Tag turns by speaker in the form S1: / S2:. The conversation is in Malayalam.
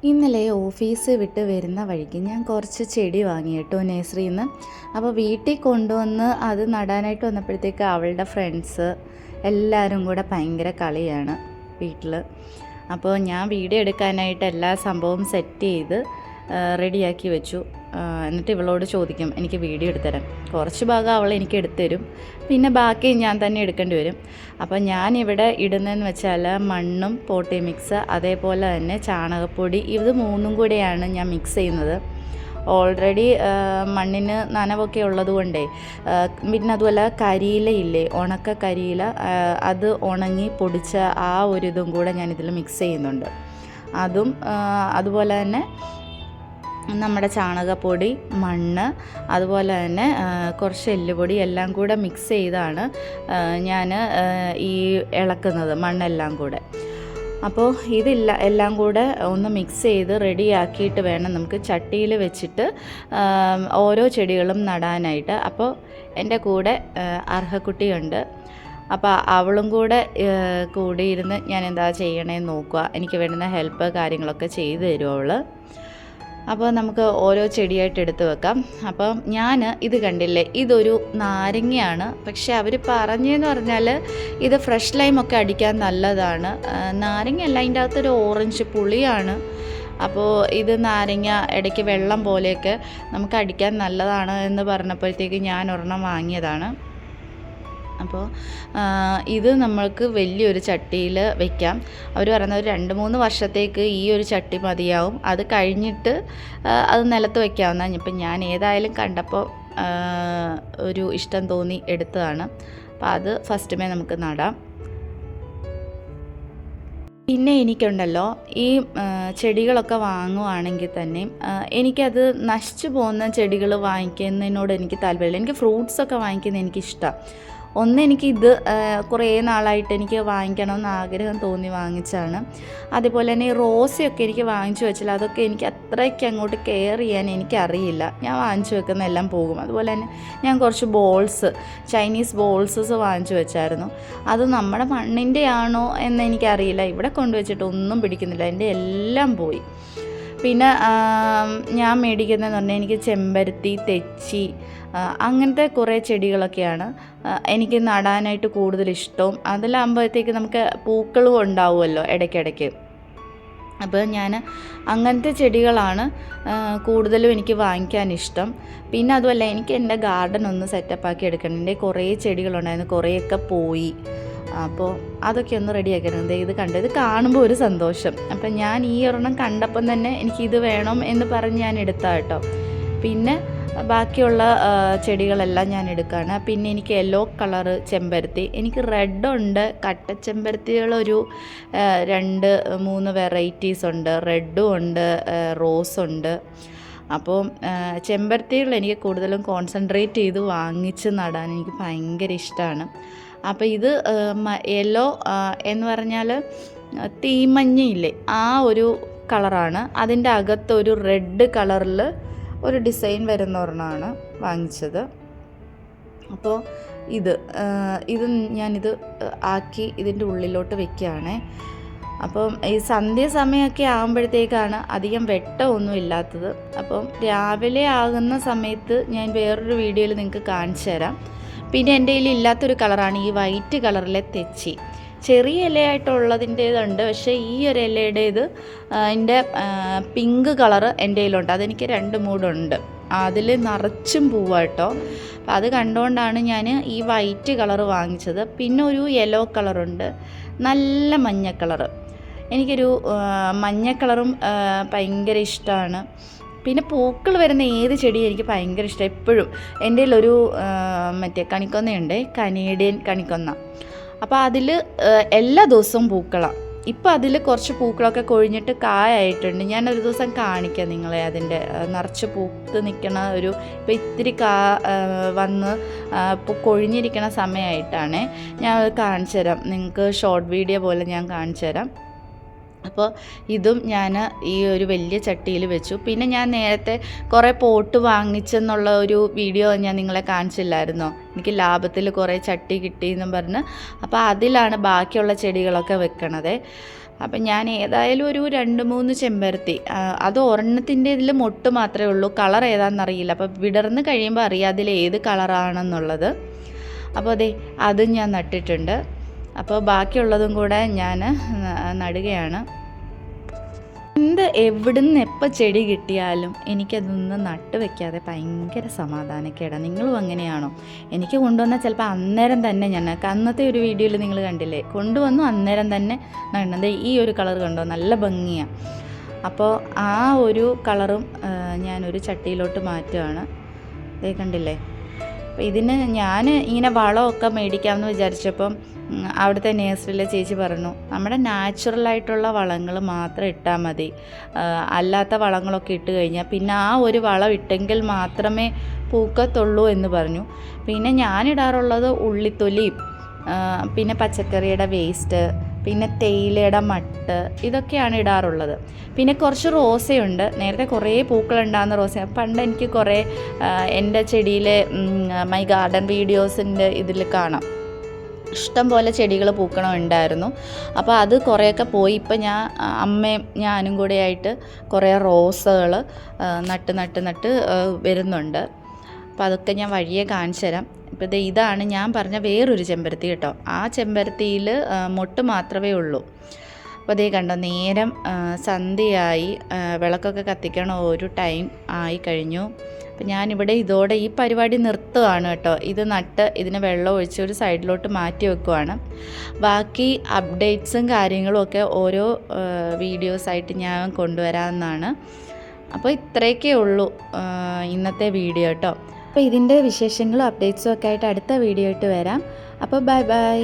S1: ഇന്നലെ ഓഫീസ് വിട്ട് വരുന്ന വഴിക്ക് ഞാൻ കുറച്ച് ചെടി വാങ്ങി കേട്ടോ നഴ്സറിയിൽ നിന്ന്. അപ്പോൾ വീട്ടിൽ കൊണ്ടുവന്ന് അത് നടാനായിട്ട് വന്നപ്പോഴത്തേക്ക് അവളുടെ ഫ്രണ്ട്സ് എല്ലാവരും കൂടെ ഭയങ്കര കളിയാണ് വീട്ടിൽ. അപ്പോൾ ഞാൻ വീഡിയോ എടുക്കാനായിട്ട് എല്ലാ സംഭവവും സെറ്റ് ചെയ്ത് റെഡിയാക്കി വെച്ചു. എന്നിട്ട് ഇവളോട് ചോദിക്കും എനിക്ക് വീഡിയോ എടുത്തുതരാം. കുറച്ച് ഭാഗം അവൾ എനിക്ക് എടുത്തുതരും, പിന്നെ ബാക്കി ഞാൻ തന്നെ എടുക്കേണ്ടി വരും. അപ്പോൾ ഞാനിവിടെ ഇടുന്നതെന്ന് വെച്ചാൽ മണ്ണും പോട്ടി മിക്സ്, അതേപോലെ തന്നെ ചാണകപ്പൊടി, ഇത് മൂന്നും കൂടെയാണ് ഞാൻ മിക്സ് ചെയ്യുന്നത്. ഓൾറെഡി മണ്ണിന് നനവൊക്കെ ഉള്ളത് കൊണ്ടേ. പിന്നെ അതുപോലെ കരിയിലയില്ലേ, ഉണക്ക കരിയില, അത് ഉണങ്ങി പൊടിച്ച ആ ഒരു ഇതും കൂടെ ഞാനിതിൽ മിക്സ് ചെയ്യുന്നുണ്ട്. അതും അതുപോലെ തന്നെ നമ്മുടെ ചാണകപ്പൊടി, മണ്ണ്, അതുപോലെ തന്നെ കുറച്ച് എല്ലുപൊടി എല്ലാം കൂടെ മിക്സ് ചെയ്താണ് ഞാൻ ഈ ഇളക്കുന്നത്, മണ്ണെല്ലാം കൂടെ. അപ്പോൾ എല്ലാം കൂടെ ഒന്ന് മിക്സ് ചെയ്ത് റെഡിയാക്കിയിട്ട് വേണം നമുക്ക് ചട്ടിയിൽ വെച്ചിട്ട് ഓരോ ചെടികളും നടാനായിട്ട്. അപ്പോൾ എൻ്റെ കൂടെ അർഹക്കുട്ടിയുണ്ട്. അപ്പോൾ അവളും കൂടെ കൂടിയിരുന്ന് ഞാൻ എന്താ ചെയ്യണേന്ന് നോക്കുക. എനിക്ക് വേണ്ടുന്ന ഹെൽപ്പ് കാര്യങ്ങളൊക്കെ ചെയ്തു തരും അവൾ. അപ്പോൾ നമുക്ക് ഓരോ ചെടിയായിട്ട് എടുത്ത് വെക്കാം. അപ്പം ഞാൻ ഇത് കണ്ടില്ലേ, ഇതൊരു നാരങ്ങയാണ്. പക്ഷേ അവർ പറഞ്ഞതെന്ന് പറഞ്ഞാൽ ഇത് ഫ്രഷ് ലൈമൊക്കെ അടിക്കാൻ നല്ലതാണ്. നാരങ്ങയല്ല, അതിൻ്റെ അകത്തൊരു ഓറഞ്ച് പുളിയാണ്. അപ്പോൾ ഇത് നാരങ്ങ ഇടയ്ക്ക് വെള്ളം പോലെയൊക്കെ നമുക്ക് അടിക്കാൻ നല്ലതാണ് എന്ന് പറഞ്ഞപ്പോഴത്തേക്ക് ഞാൻ ഒരെണ്ണം വാങ്ങിയതാണ്. അപ്പോൾ ഇത് നമ്മൾക്ക് വലിയൊരു ചട്ടിയിൽ വയ്ക്കാം. അവർ പറയുന്നത് 2-3 വർഷത്തേക്ക് ഈ ഒരു ചട്ടി മതിയാവും, അത് കഴിഞ്ഞിട്ട് അത് നിലത്ത് വയ്ക്കാവുന്നതാണ്. ഇപ്പം ഞാൻ ഏതായാലും കണ്ടപ്പോൾ ഒരു ഇഷ്ടം തോന്നി എടുത്തതാണ്. അപ്പോൾ അത് ഫസ്റ്റുമേ നമുക്ക് നടാം. പിന്നെ എനിക്കുണ്ടല്ലോ ഈ ചെടികളൊക്കെ വാങ്ങുവാണെങ്കിൽ തന്നെ എനിക്കത് നശിച്ചു പോകുന്ന ചെടികൾ വാങ്ങിക്കുന്നതിനോട് എനിക്ക് താല്പര്യമില്ല. എനിക്ക് ഫ്രൂട്ട്സൊക്കെ വാങ്ങിക്കുന്നത് എനിക്കിഷ്ടമാണ്. എനിക്കിത് കുറേ നാളായിട്ട് എനിക്ക് വാങ്ങിക്കണമെന്ന് ആഗ്രഹം തോന്നി വാങ്ങിച്ചാണ്. അതുപോലെ തന്നെ ഈ റോസയൊക്കെ എനിക്ക് വാങ്ങിച്ചു വെച്ചാൽ അതൊക്കെ എനിക്ക് അത്രയ്ക്ക് അങ്ങോട്ട് കെയർ ചെയ്യാൻ എനിക്കറിയില്ല. ഞാൻ വാങ്ങിച്ചു വെക്കുന്ന എല്ലാം പോകും. അതുപോലെ തന്നെ ഞാൻ കുറച്ച് ചൈനീസ് ബോൾസസ് വാങ്ങിച്ചു വെച്ചായിരുന്നു. അത് നമ്മുടെ മണ്ണിൻ്റെ ആണോ എന്ന് എനിക്കറിയില്ല. ഇവിടെ കൊണ്ടുവച്ചിട്ട് ഒന്നും പിടിക്കുന്നില്ല, എൻ്റെ എല്ലാം പോയി. പിന്നെ ഞാൻ മേടിക്കുന്നതെന്ന് പറഞ്ഞാൽ എനിക്ക് ചെമ്പരത്തി, തെച്ചി, അങ്ങനത്തെ കുറേ ചെടികളൊക്കെയാണ് എനിക്ക് നടാനായിട്ട് കൂടുതൽ ഇഷ്ടവും. അതിലാകുമ്പോഴത്തേക്ക് നമുക്ക് പൂക്കളും ഉണ്ടാവുമല്ലോ ഇടയ്ക്കിടയ്ക്ക്. അപ്പോൾ ഞാൻ അങ്ങനത്തെ ചെടികളാണ് കൂടുതലും എനിക്ക് വാങ്ങിക്കാൻ ഇഷ്ടം. പിന്നെ അതുമല്ല, എനിക്ക് എൻ്റെ ഗാർഡൻ ഒന്ന് സെറ്റപ്പാക്കി എടുക്കണം. എൻ്റെ കുറേ ചെടികളുണ്ടായിരുന്നു, കുറേയൊക്കെ പോയി. അപ്പോൾ അതൊക്കെ ഒന്ന് റെഡിയാക്കണം. ഇത് കണ്ടത് കാണുമ്പോൾ ഒരു സന്തോഷം. അപ്പം ഞാൻ ഈ ഒരെണ്ണം കണ്ടപ്പം തന്നെ എനിക്കിത് വേണം എന്ന് പറഞ്ഞ് ഞാൻ എടുത്താൽ കേട്ടോ. പിന്നെ ബാക്കിയുള്ള ചെടികളെല്ലാം ഞാൻ എടുക്കുകയാണ്. പിന്നെ എനിക്ക് യെല്ലോ കളറ് ചെമ്പരത്തി, എനിക്ക് റെഡുണ്ട്, കട്ടച്ചെമ്പരത്തികളൊരു 2-3 വെറൈറ്റീസ് ഉണ്ട്. റെഡും ഉണ്ട്, റോസുണ്ട്. അപ്പോൾ ചെമ്പരത്തികൾ എനിക്ക് കൂടുതലും കോൺസെൻട്രേറ്റ് ചെയ്ത് വാങ്ങിച്ച് നടാൻ എനിക്ക് ഭയങ്കര ഇഷ്ടമാണ്. അപ്പോൾ ഇത് യെല്ലോ എന്ന് പറഞ്ഞാൽ തീമഞ്ഞയില്ലേ, ആ ഒരു കളറാണ്. അതിൻ്റെ അകത്തൊരു റെഡ് കളറിൽ ഒരു ഡിസൈൻ വരുന്ന ഒരെണ്ണമാണ് വാങ്ങിച്ചത്. അപ്പോൾ ഇത് ഞാനിത് ആക്കി ഇതിൻ്റെ ഉള്ളിലോട്ട് വെക്കുകയാണേ. അപ്പം ഈ സന്ധ്യാസമയമൊക്കെ ആകുമ്പോഴത്തേക്കാണ് അധികം വെട്ടമൊന്നും ഇല്ലാത്തത്. അപ്പം രാവിലെ ആകുന്ന സമയത്ത് ഞാൻ വേറൊരു വീഡിയോയിൽ നിങ്ങൾക്ക് കാണിച്ചു തരാം. പിന്നെ എൻ്റെ കയ്യിൽ ഇല്ലാത്തൊരു കളറാണ് ഈ വൈറ്റ് കളറിലെ തെച്ചി. ചെറിയ ഇലയായിട്ടുള്ളതിൻ്റേതുണ്ട്, പക്ഷേ ഈ ഒരു ഇലയുടേത് അതിൻ്റെ പിങ്ക് കളറ് എൻ്റെ കയ്യിലുണ്ട്. അതെനിക്ക് 2 മൂടുണ്ട്, അതിൽ നിറച്ചും പൂവാട്ടോ. അപ്പം അത് കണ്ടുകൊണ്ടാണ് ഞാൻ ഈ വൈറ്റ് കളറ് വാങ്ങിച്ചത്. പിന്നെ ഒരു യെല്ലോ കളറുണ്ട്, നല്ല മഞ്ഞ കളറ്. എനിക്കൊരു മഞ്ഞ കളറും ഭയങ്കര ഇഷ്ടമാണ്. പിന്നെ പൂക്കൾ വരുന്ന ഏത് ചെടിയും എനിക്ക് ഭയങ്കര ഇഷ്ടം. എപ്പോഴും എൻ്റെ കയ്യിലൊരു മറ്റേ കണിക്കൊന്നയുണ്ട്, കനേഡിയൻ കണിക്കൊന്ന. അപ്പോൾ അതിൽ എല്ലാ ദിവസവും പൂക്കളാണ്. ഇപ്പോൾ അതിൽ കുറച്ച് പൂക്കളൊക്കെ കൊഴിഞ്ഞിട്ട് കായായിട്ടുണ്ട്. ഞാനൊരു ദിവസം കാണിക്കാം നിങ്ങളെ. അതിൻ്റെ നിറച്ച് പൂത്ത് നിൽക്കണ ഇപ്പോൾ ഇത്തിരി വന്ന് ഇപ്പോൾ കൊഴിഞ്ഞിരിക്കണ സമയമായിട്ടാണ്. ഞാൻ അത് കാണിച്ചു തരാം നിങ്ങൾക്ക്, ഷോർട്ട് വീഡിയോ പോലെ ഞാൻ കാണിച്ചു തരാം. അപ്പോൾ ഇതും ഞാൻ ഈ ഒരു വലിയ ചട്ടിയിൽ വെച്ചു. പിന്നെ ഞാൻ നേരത്തെ കുറേ പോട്ട് വാങ്ങിച്ചെന്നുള്ള ഒരു വീഡിയോ ഞാൻ നിങ്ങളെ കാണിച്ചില്ലായിരുന്നോ, എനിക്ക് ലാഭത്തിൽ കുറേ ചട്ടി കിട്ടിയെന്നും പറഞ്ഞ്. അപ്പോൾ അതിലാണ് ബാക്കിയുള്ള ചെടികളൊക്കെ വെക്കണത്. അപ്പം ഞാൻ ഏതായാലും ഒരു 2-3 ചെമ്പരത്തി, അത് ഒരെണ്ണത്തിൻ്റെ ഇതിൽ മൊട്ട് മാത്രമേ ഉള്ളൂ, കളർ ഏതാണെന്നറിയില്ല. അപ്പോൾ വിടർന്ന് കഴിയുമ്പോൾ അറിയാം അതിൽ ഏത് കളറാണെന്നുള്ളത്. അപ്പോൾ അതെ അതും ഞാൻ നട്ടിട്ടുണ്ട്. അപ്പോൾ ബാക്കിയുള്ളതും കൂടെ ഞാൻ നടുകയാണ്. എവിടുന്ന് എപ്പോൾ ചെടി കിട്ടിയാലും എനിക്കതൊന്ന് നട്ട് വയ്ക്കാതെ ഭയങ്കര സമാധാനക്കേടാണ്. നിങ്ങളും അങ്ങനെയാണോ? എനിക്ക് കൊണ്ടുവന്നാൽ ചിലപ്പോൾ അന്നേരം തന്നെ അന്നത്തെ ഒരു വീഡിയോയിൽ നിങ്ങൾ കണ്ടില്ലേ, കൊണ്ടുവന്നു അന്നേരം തന്നെ നടന്നത്. ഈ ഒരു കളർ കണ്ടോ, നല്ല ഭംഗിയാണ്. അപ്പോൾ ആ ഒരു കളറും ഞാനൊരു ചട്ടിയിലോട്ട് മാറ്റുകയാണ്. ഇതേ കണ്ടില്ലേ. അപ്പോൾ ഇതിന് ഞാൻ ഇങ്ങനെ വളമൊക്കെ മേടിക്കാമെന്ന് വിചാരിച്ചപ്പം അവിടുത്തെ നേഴ്സറിയിലെ ചേച്ചി പറഞ്ഞു, നമ്മുടെ നാച്ചുറലായിട്ടുള്ള വളങ്ങൾ മാത്രം ഇട്ടാൽ മതി, അല്ലാത്ത വളങ്ങളൊക്കെ ഇട്ട് കഴിഞ്ഞാൽ പിന്നെ ആ ഒരു വളം ഇട്ടെങ്കിൽ മാത്രമേ പൂക്കത്തുള്ളൂ എന്ന് പറഞ്ഞു. പിന്നെ ഞാനിടാറുള്ളത് ഉള്ളിത്തൊലിയും പിന്നെ പച്ചക്കറിയുടെ വേസ്റ്റ്, പിന്നെ തേയിലയുടെ മട്ട്, ഇതൊക്കെയാണ് ഇടാറുള്ളത്. പിന്നെ കുറച്ച് റോസയുണ്ട്. നേരത്തെ കുറേ പൂക്കളുണ്ടാകുന്ന റോസ പണ്ട് എനിക്ക് കുറേ എൻ്റെ ചെടിയിലെ മൈ ഗാർഡൻ വീഡിയോസിൻ്റെ ഇതിൽ കാണാം, ഇഷ്ടം പോലെ ചെടികൾ പൂക്കണമുണ്ടായിരുന്നു. അപ്പോൾ അത് കുറേയൊക്കെ പോയി. ഇപ്പം അമ്മയും ഞാനും കൂടെ ആയിട്ട് കുറേ റോസകൾ നട്ട് വരുന്നുണ്ട്. അപ്പോൾ അതൊക്കെ ഞാൻ വഴിയെ കാണിച്ചു തരാം. ഇപ്പോൾ ഇതാണ് ഞാൻ പറഞ്ഞ വേറൊരു ചെമ്പരത്തി കേട്ടോ. ആ ചെമ്പരത്തിയിൽ മൊട്ട് മാത്രമേ ഉള്ളൂ. അപ്പോൾ അതേ കണ്ടോ, നേരം സന്ധ്യയായി, വിളക്കൊക്കെ കത്തിക്കണ ഒരു ടൈം ആയി കഴിഞ്ഞു. അപ്പം ഞാനിവിടെ ഇതോടെ ഈ പരിപാടി നിർത്തുകയാണ് കേട്ടോ. ഇത് നട്ട് ഇതിന് വെള്ളം ഒഴിച്ച് ഒരു സൈഡിലോട്ട് മാറ്റി വെക്കുവാണ്. ബാക്കി അപ്ഡേറ്റ്സും കാര്യങ്ങളും ഒക്കെ ഓരോ വീഡിയോസായിട്ട് ഞാൻ കൊണ്ടുവരാമെന്നാണ്. അപ്പോൾ ഇത്രയൊക്കെ ഉള്ളൂ ഇന്നത്തെ വീഡിയോ കേട്ടോ. അപ്പോൾ ഇതിൻ്റെ വിശേഷങ്ങളും അപ്ഡേറ്റ്സും ഒക്കെ ആയിട്ട് അടുത്ത വീഡിയോ ആയിട്ട് വരാം. അപ്പോൾ ബൈ ബൈ.